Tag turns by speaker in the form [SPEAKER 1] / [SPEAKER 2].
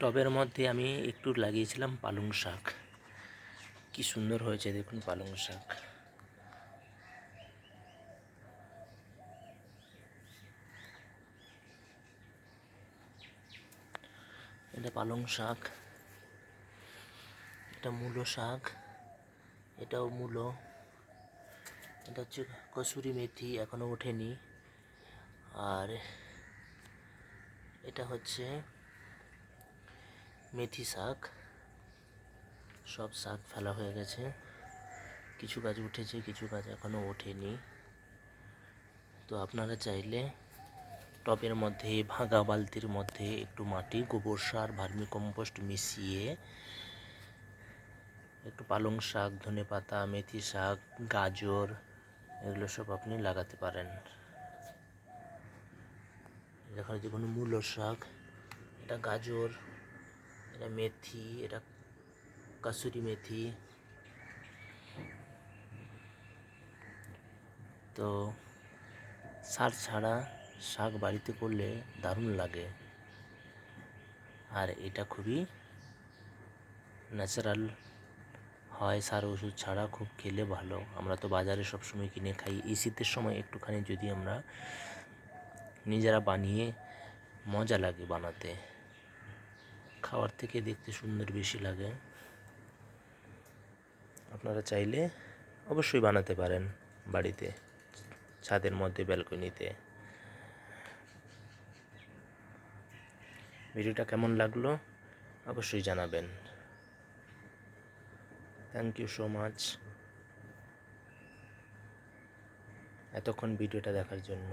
[SPEAKER 1] টবের মধ্যে আমি একটু লাগিয়েছিলাম পালং শাক। কি সুন্দর হয়েছে দেখুন পালং শাক। এটা পালং শাক, এটা মূলো শাক, এটাও মূলো, এটা হচ্ছে কসুরি মেথি, এখনো ওঠেনি। আর এটা হচ্ছে মেথি শাক। সব শাক ফেলা হয়ে গেছে, কিছু গাছ উঠেছে, কিছু গাছ এখনো ওঠেনি। তো আপনারা চাইলে টবের মধ্যে ভাঙা বালতির মধ্যে একটু মাটি, গোবর সার, ভার্মি কম্পোস্ট মিশিয়ে একটু পালং শাক, ধনেপাতা, মেথি শাক, গাজর এগুলো সব আপনি লাগাতে পারেন। এখানে দেখুন মূলো শাক, এটা গাজর, এটা মেথি, এটা কাসুরি মেথি। তো সার ছাড়া শাক বাড়িতে করলে দারুণ লাগে, আর এটা খুবই ন্যাচারাল হয়, সার ওষুধ ছাড়া খুব খেলে ভালো। আমরা তো বাজারে সবসময় কিনে খাই, এই শীতের সময় একটুখানি যদি আমরা নিজেরা বানিয়ে, মজা লাগে বানাতে, খাওয়ার থেকে দেখতে সুন্দর বেশি লাগে। আপনারা চাইলে অবশ্যই বানাতে পারেন বাড়িতে, ছাদের মধ্যে, ব্যালকনিতে। ভিডিওটা কেমন লাগলো অবশ্যই জানাবেন। থ্যাংক ইউ সো মাচ এতক্ষণ ভিডিওটা দেখার জন্য।